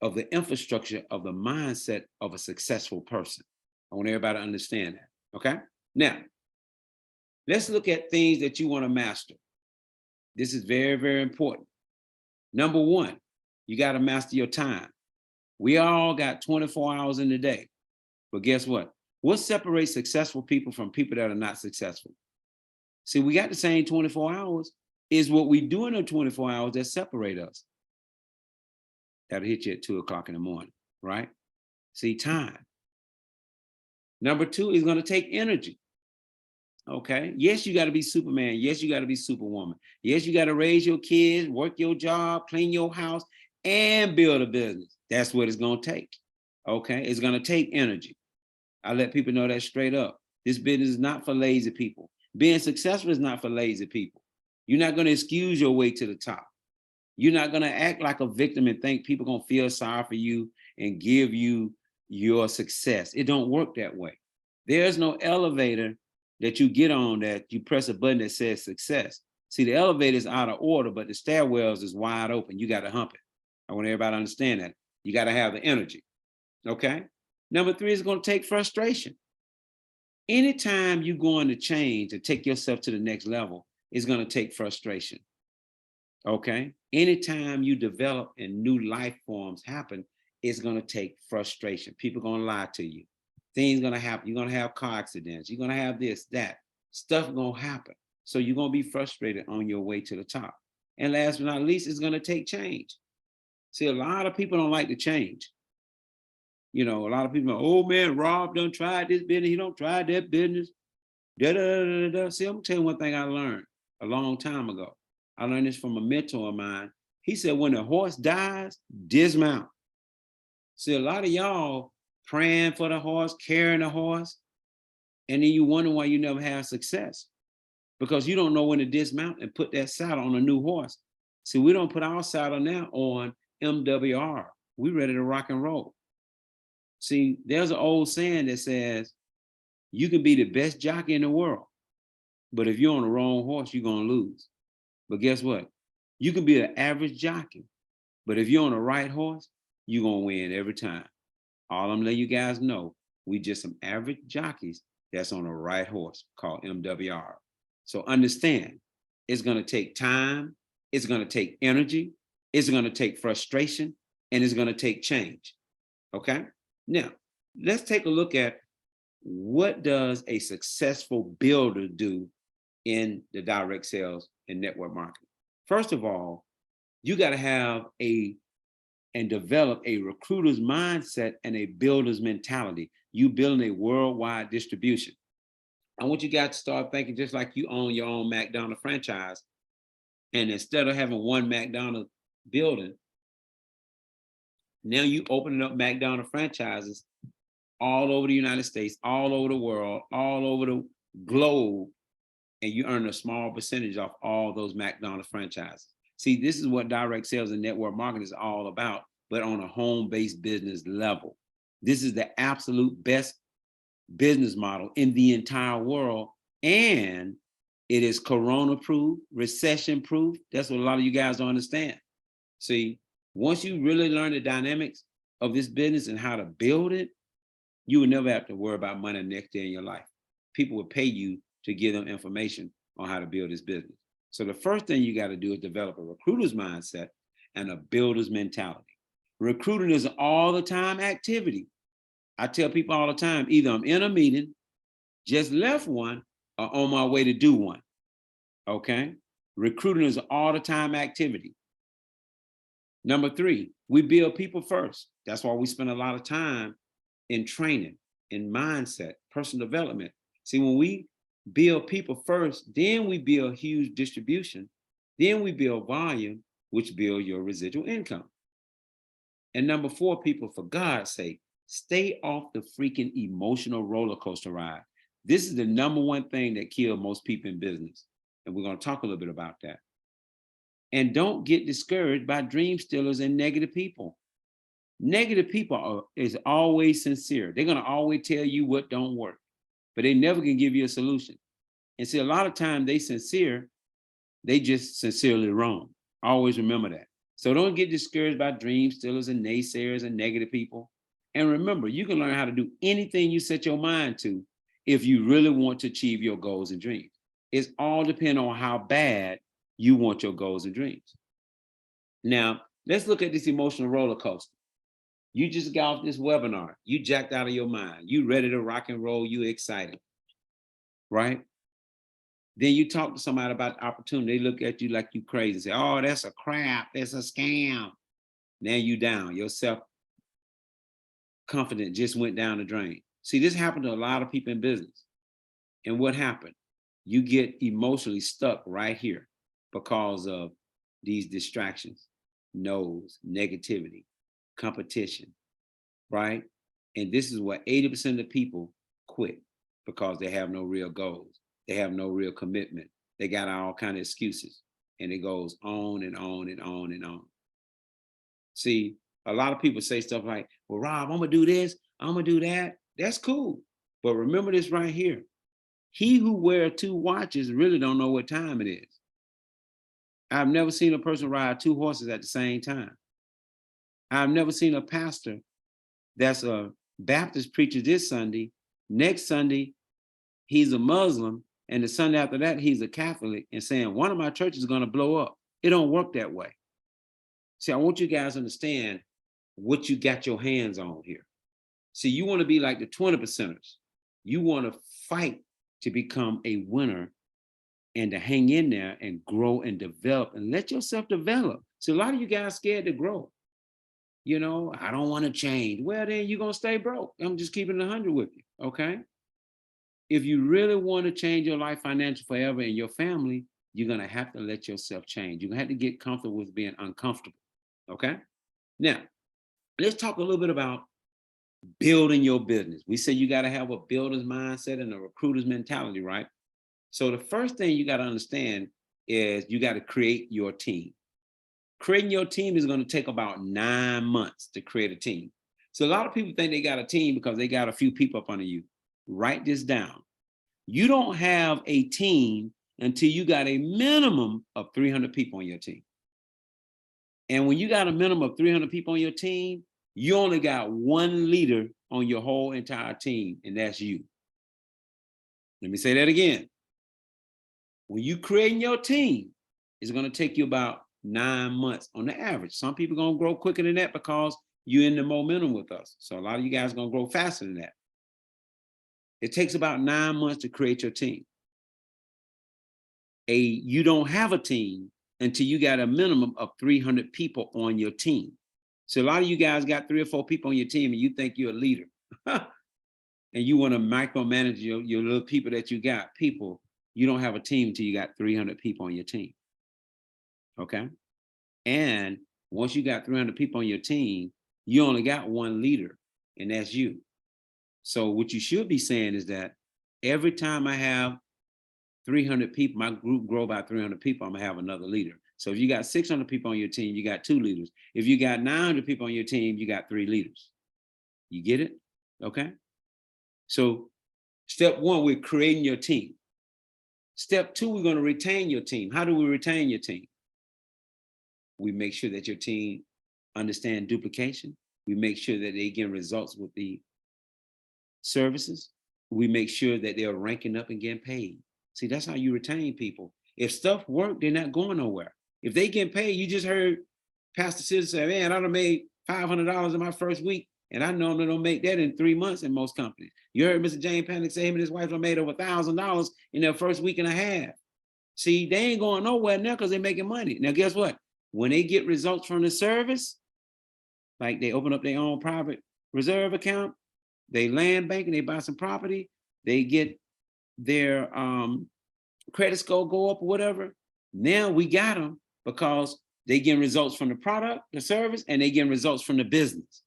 of the infrastructure of the mindset of a successful person. I want everybody to understand that, okay? Now, let's look at things that you want to master. This is very, very important. Number 1, you got to master your time. We all got 24 hours in the day. But guess what? What separates successful people from people that are not successful? See, we got the same 24 hours. Is what we do in the 24 hours that separate us. That'll hit you at 2 o'clock in the morning, right? See, time. Number 2 is going to take energy. Okay. Yes, you got to be Superman. Yes, you got to be Superwoman. Yes, you got to raise your kids, work your job, clean your house, and build a business. That's what it's going to take. Okay. It's going to take energy. I let people know that straight up. This business is not for lazy people. Being successful is not for lazy people. You're not going to excuse your way to the top. You're not going to act like a victim and think people going to feel sorry for you and give you your success. It don't work that way. There's no elevator that you get on that you press a button that says success. See, the elevator is out of order, but the stairwells is wide open. You got to hump it. I want everybody to understand that. You got to have the energy. Okay. Number 3 is going to take frustration. Anytime you're going to change and take yourself to the next level, it's going to take frustration. Okay. Anytime you develop and new life forms happen, it's going to take frustration. People are going to lie to you. Things going to happen. You're going to have car accidents. You're going to have this, that. Stuff going to happen. So you're going to be frustrated on your way to the top. And last but not least, it's going to take change. See, a lot of people don't like to change. You know, a lot of people, oh man, Rob done tried this business. He don't try that business. Da, da, da, da, da. See, I'm gonna tell you one thing I learned a long time ago. I learned this from a mentor of mine. He said, when a horse dies, dismount. See, a lot of y'all praying for the horse, carrying the horse, and then you wonder why you never have success. Because you don't know when to dismount and put that saddle on a new horse. See, we don't put our saddle now on MWR. We ready to rock and roll. See, there's an old saying that says, you can be the best jockey in the world, but if you're on the wrong horse, you're going to lose. But guess what? You can be an average jockey, but if you're on the right horse, you're going to win every time. All I'm letting you guys know, we just some average jockeys that's on the right horse called MWR. So understand, it's going to take time, it's going to take energy, it's going to take frustration, and it's going to take change. Okay? Now, let's take a look at what does a successful builder do in the direct sales and network marketing. First of all, you got to have and develop a recruiter's mindset and a builder's mentality. You building a worldwide distribution. I want you guys to start thinking just like you own your own McDonald's franchise. And instead of having one McDonald's building, now you opening up McDonald's franchises all over the United States, all over the world, all over the globe, and you earn a small percentage off all those McDonald's franchises. See, this is what direct sales and network marketing is all about, but on a home-based business level. This is the absolute best business model in the entire world, and it is corona-proof, recession-proof. That's what a lot of you guys don't understand. See, once you really learn the dynamics of this business and how to build it, you will never have to worry about money next day in your life. People will pay you to give them information on how to build this business. So the first thing you got to do is develop a recruiter's mindset and a builder's mentality. Recruiting is an all the time activity. I tell people all the time, either I'm in a meeting, just left one, or on my way to do one. Okay? Recruiting is an all the time activity. Number 3, we build people first. That's why we spend a lot of time in training, in mindset, personal development. See, when we build people first, then we build huge distribution, then we build volume, which build your residual income. And number 4, people, for God's sake, stay off the freaking emotional roller coaster ride. This is the number 1 thing that kills most people in business. And we're going to talk a little bit about that. And don't get discouraged by dream stealers and negative people. Negative people is always sincere. They're going to always tell you what don't work, but they never can give you a solution. And see, a lot of times they sincere, they just sincerely wrong. Always remember that. So don't get discouraged by dream stealers and naysayers and negative people. And remember, you can learn how to do anything you set your mind to if you really want to achieve your goals and dreams. It's all depending on how bad you want your goals and dreams. Now, let's look at this emotional roller coaster. You just got off this webinar. You jacked out of your mind. You ready to rock and roll. You excited, right? Then you talk to somebody about the opportunity. They look at you like you crazy. Say, oh, that's a crap. That's a scam. Now you down. Your self-confidence just went down the drain. See, this happened to a lot of people in business. And what happened? You get emotionally stuck right here because of these distractions, no's, negativity, competition, right? And this is what 80% of the people quit, because they have no real goals. They have no real commitment. They got all kind of excuses, and it goes on and on and on and on. See, a lot of people say stuff like, well, Rob, I'm gonna do this, I'm gonna do that. That's cool. But remember this right here. He who wears 2 watches really don't know what time it is. I've never seen a person ride 2 horses at the same time. I've never seen a pastor that's a Baptist preacher this Sunday. Next Sunday, he's a Muslim. And the Sunday after that, he's a Catholic, and saying, one of my churches is going to blow up. It don't work that way. See, I want you guys to understand what you got your hands on here. See, you want to be like the 20%ers. You want to fight to become a winner and to hang in there and grow and develop and let yourself develop. So a lot of you guys scared to grow. You know, I don't want to change. Well, then you're going to stay broke. I'm just keeping it 100 with you, okay? If you really want to change your life financially forever and your family, you're going to have to let yourself change. You're going to have to get comfortable with being uncomfortable, okay? Now, let's talk a little bit about building your business. We say you got to have a builder's mindset and a recruiter's mentality, right? So the first thing you got to understand is you got to create your team. Creating your team is going to take about 9 months to create a team. So a lot of people think they got a team because they got a few people up under you. Write this down. You don't have a team until you got a minimum of 300 people on your team. And when you got a minimum of 300 people on your team, you only got one leader on your whole entire team, and that's you. Let me say that again. When you creating your team, it's going to take you about 9 months on the average. Some people are going to grow quicker than that because you're in the momentum with us. So a lot of you guys are going to grow faster than that. It takes about 9 months to create your team. You don't have a team until you got a minimum of 300 people on your team. So a lot of you guys got 3 or 4 people on your team and you think you're a leader. And you want to micromanage your little people that you got. People, you don't have a team until you got 300 people on your team. Okay? And once you got 300 people on your team, you only got one leader, and that's you. So what you should be saying is that every time I have 300 people, my group grow by 300 people, I'm gonna have another leader. So if you got 600 people on your team, you got 2 leaders. If you got 900 people on your team, you got 3 leaders. You get it? Okay. So step 1, we're creating your team. Step 2, we're going to retain your team. How do we retain your team? We make sure that your team understand duplication. We make sure that they get results with the services. We make sure that they're ranking up and getting paid. See, that's how you retain people. If stuff work, they're not going nowhere. If they get paid, you just heard Pastor Sid say, man, I done made $500 in my first week, and I normally don't make that in 3 months in most companies. You heard Mr. James Panic say him and his wife have made over $1,000 in their first week and a half. See, they ain't going nowhere now because they're making money. Now, guess what? When they get results from the service, like they open up their own private reserve account, they land bank and they buy some property, they get their credit score go up or whatever. Now we got them because they get results from the product, the service, and they get results from the business.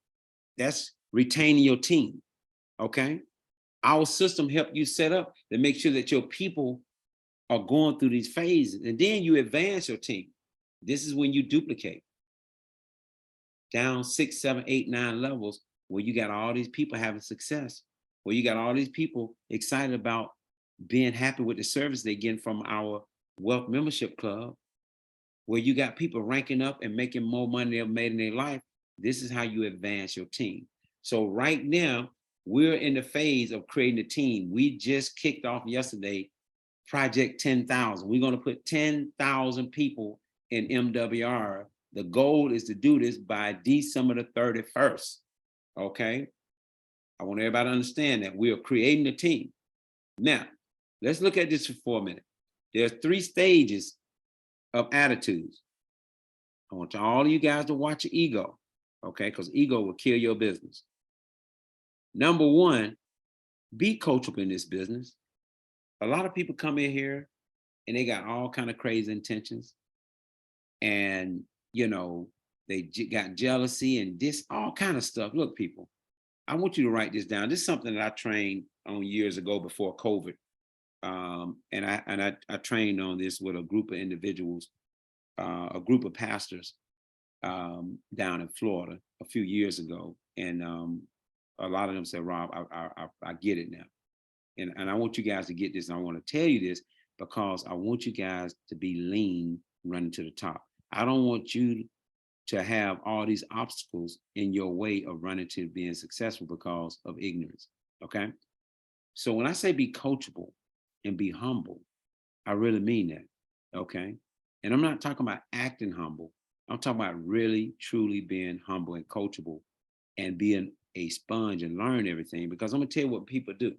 That's retaining your team, okay? Our system help you set up to make sure that your people are going through these phases, and then you advance your team. This is when you duplicate down 6, 7, 8, 9 levels, where you got all these people having success, where you got all these people excited about being happy with the service they're getting from our wealth membership club, where you got people ranking up and making more money they've made in their life. This is how you advance your team. So right now, we're in the phase of creating a team. We just kicked off yesterday, Project 10,000. We're going to put 10,000 people in MWR. The goal is to do this by December the 31st. Okay. I want everybody to understand that we are creating a team. Now, let's look at this for a minute. There's 3 stages of attitudes. I want all of you guys to watch your ego, okay? Because ego will kill your business. Number 1, be coachable in this business. A lot of people come in here and they got all kind of crazy intentions. And, you know, they got jealousy and this, all kind of stuff. Look, people, I want you to write this down. This is something that I trained on years ago before COVID. And I trained on this with a group of individuals, a group of pastors down in Florida a few years ago. And a lot of them said, Rob, I get it now. And I want you guys to get this. And I want to tell you this because I want you guys to be lean running to the top. I don't want you to have all these obstacles in your way of running to being successful because of ignorance. Okay. So when I say be coachable and be humble, I really mean that. Okay. And I'm not talking about acting humble. I'm talking about really, truly being humble and coachable and being a sponge and learn everything, because I'm going to tell you what people do.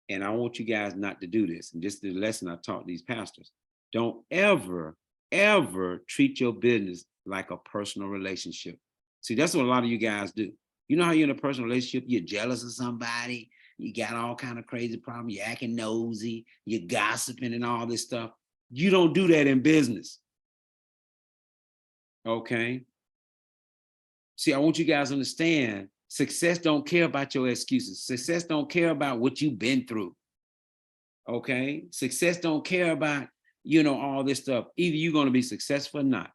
And I want you guys not to do this. And this is the lesson I taught these pastors. Don't ever, ever treat your business like a personal relationship. See, that's what a lot of you guys do. You know how you're in a personal relationship, you're jealous of somebody, you got all kind of crazy problems, you're acting nosy, you're gossiping and all this stuff. You don't do that in business. Okay? See, I want you guys to understand, success don't care about your excuses. Success don't care about what you've been through. Okay? Success don't care about, you know, all this stuff. Either you're going to be successful or not.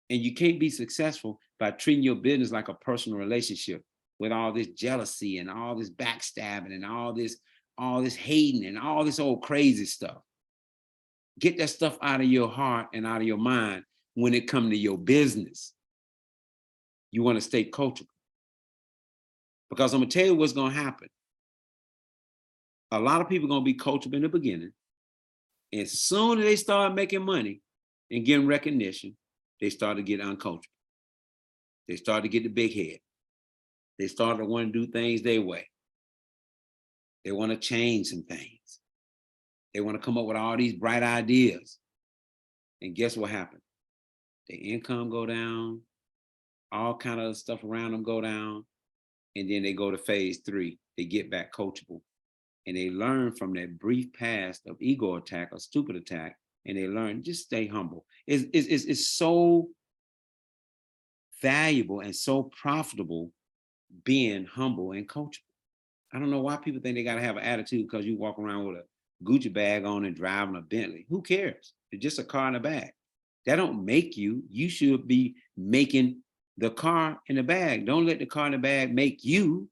And you can't be successful by treating your business like a personal relationship with all this jealousy and all this backstabbing and all this hating and all this old crazy stuff. Get that stuff out of your heart and out of your mind when it comes to your business. You want to stay coachable. Because I'm going to tell you what's going to happen. A lot of people are going to be coachable in the beginning. And as soon as they start making money and getting recognition, they start to get uncoachable. They start to get the big head. They start to want to do things their way. They want to change some things. They want to come up with all these bright ideas. And guess what happened? Their income go down, all kind of stuff around them go down. And then they go to phase 3. They get back coachable. And they learn from that brief past of ego attack or stupid attack. And they learn, just stay humble. It's so valuable and so profitable being humble and coachable. I don't know why people think they got to have an attitude because you walk around with a Gucci bag on and driving a Bentley. Who cares? It's just a car in a bag. That don't make you. You should be making the car in the bag. Don't let the car in the bag make you.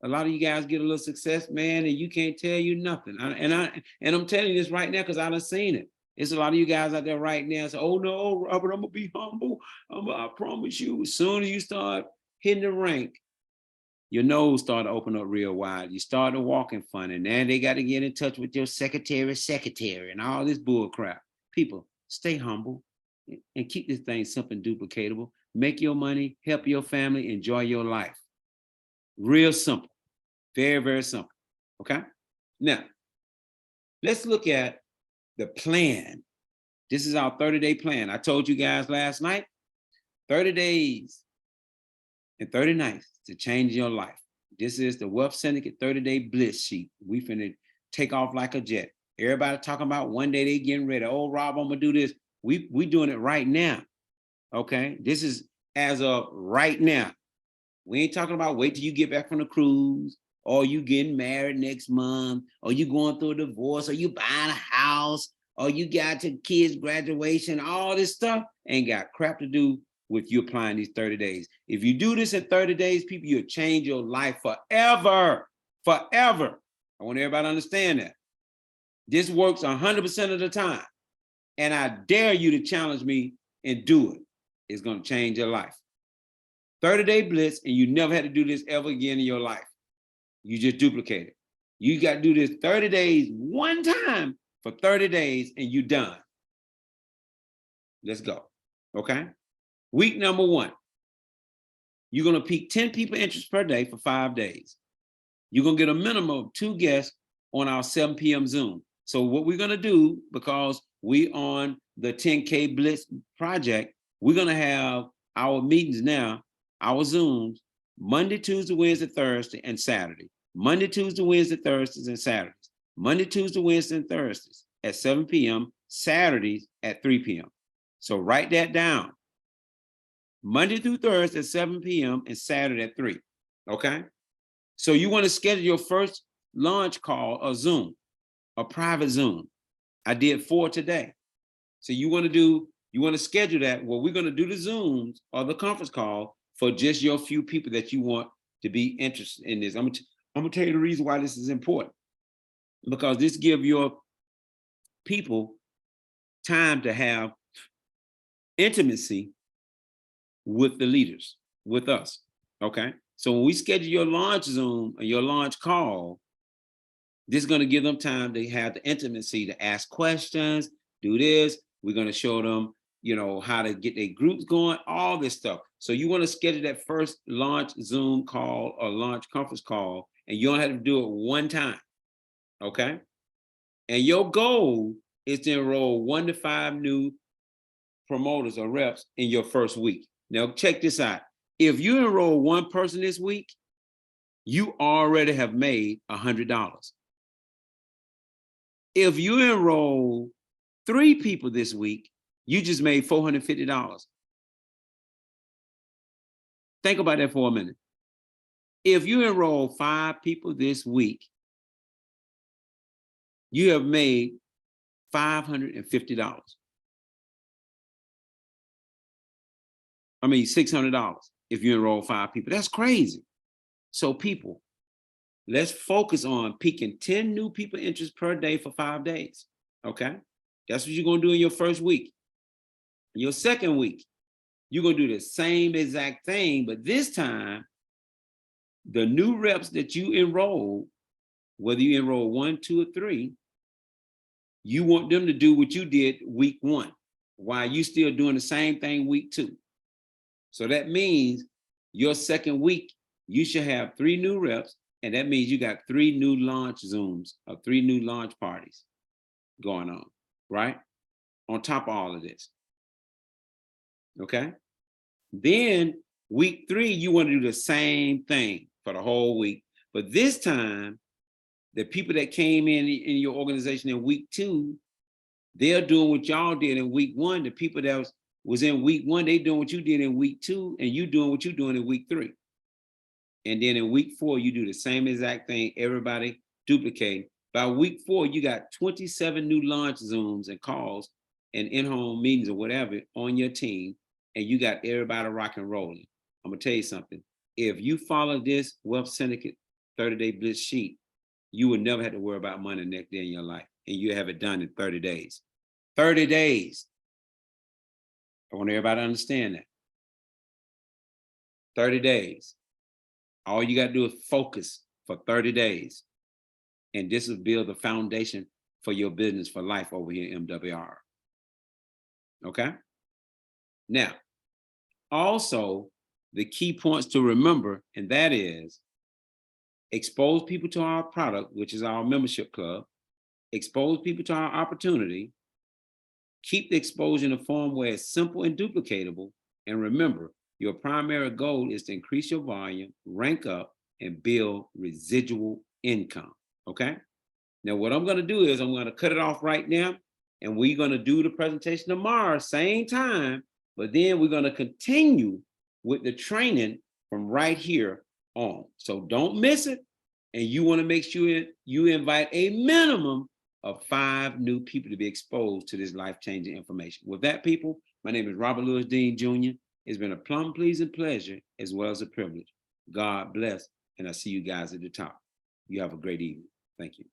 A lot of you guys get a little success, man, and you can't tell you nothing. And I'm telling you this right now because I done seen it. It's a lot of you guys out there right now say, oh no, Robert, I'm gonna be humble. I promise you, as soon as you start hitting the rank, your nose start to open up real wide. You start to walking funny. Now they got to get in touch with your secretary and all this bull crap. People, stay humble and keep this thing simple and duplicatable. Make your money, help your family, enjoy your life. Real simple. Very, very simple. Okay? Now, let's look at the plan. This is our 30-day plan. I told you guys last night, 30 days and 30 nights to change your life. This is the Wealth Syndicate 30-day bliss sheet. We finna take off like a jet. Everybody talking about one day they getting ready. Oh, Rob, I'm gonna do this. We doing it right now. Okay? This is as of right now. We ain't talking about wait till you get back from the cruise, or you getting married next month, or you going through a divorce, or you buying a house, or you got your kids' graduation. All this stuff ain't got crap to do with you applying these 30 days. If you do this in 30 days, people, you'll change your life forever. Forever. I want everybody to understand that. This works 100% of the time. And I dare you to challenge me and do it. It's going to change your life. 30-day blitz, and you never had to do this ever again in your life. You just duplicate it. You got to do this 30 days one time for 30 days, and you're done. Let's go. Okay? Week number 1. You're going to peak 10 people interest per day for 5 days. You're going to get a minimum of 2 guests on our 7 p.m. Zoom. So what we're going to do, because we on the 10K Blitz project, we're going to have our meetings now, our Zooms, Monday, Tuesday, Wednesday, Thursday, and Saturday. Monday, Tuesday, Wednesday, Thursdays, and Saturdays. Monday, Tuesday, Wednesday, and Thursdays at 7 p.m., Saturdays at 3 p.m. So write that down. Monday through Thursday at 7 p.m. and Saturday at 3. Okay? So you want to schedule your first launch call or Zoom, a private Zoom. I did 4 today. So you want to schedule that. Well, we're going to do the Zooms or the conference call for just your few people that you want to be interested in this. I'm going to tell you the reason why this is important. Because this gives your people time to have intimacy with the leaders, with us, okay? So when we schedule your launch Zoom or your launch call, this is going to give them time to have the intimacy to ask questions, do this. We're going to show them, you know, how to get their groups going, all this stuff. So you want to schedule that first launch Zoom call or launch conference call, and you don't have to do it one time, okay? And your goal is to enroll 1 to 5 new promoters or reps in your first week. Now, check this out. If you enroll 1 person this week, you already have made $100. If you enroll 3 people this week, you just made $450. Think about that for a minute. If you enroll 5 people this week, you have made $550. I mean, $600 if you enroll 5 people. That's crazy. So people, let's focus on peaking 10 new people interest per day for 5 days, okay? That's what you're gonna do in your first week. In your second week, you're gonna do the same exact thing, but this time, the new reps that you enroll, whether you enroll 1, 2, or 3, you want them to do what you did week 1, while you still doing the same thing week 2. So that means your second week, you should have 3 new reps, and that means you got 3 new launch Zooms or 3 new launch parties going on, right? On top of all of this, okay? Then week 3, you want to do the same thing for the whole week, but this time, the people that came in your organization in week 2, they're doing what y'all did in week 1. The people that was in week 1, they doing what you did in week 2, and you doing what you're doing in week 3. And then in week 4, you do the same exact thing, everybody duplicating. By week 4, you got 27 new launch Zooms and calls and in-home meetings or whatever on your team, and you got everybody rock and rolling. I'm gonna tell you something. If you follow this Wealth Syndicate 30-day Blitz sheet, you will never have to worry about money next day in your life, and you have it done in 30 days. 30 days. I want everybody to understand that. 30 days. All you got to do is focus for 30 days. And this will build the foundation for your business for life over here in MWR. Okay? Now, also, the key points to remember, and that is expose people to our product, which is our membership club, expose people to our opportunity, keep the exposure in a form where it's simple and duplicatable, and remember, your primary goal is to increase your volume, rank up, and build residual income, okay? Now, what I'm gonna do is I'm gonna cut it off right now, and we're gonna do the presentation tomorrow, same time, but then we're gonna continue with the training from right here on. So don't miss it, and you wanna make sure you invite a minimum of 5 new people to be exposed to this life-changing information. With that, people, my name is Robert Lewis Dean Jr. It's been a plum pleasing pleasure as well as a privilege. God bless, and I see you guys at the top. You have a great evening. Thank you.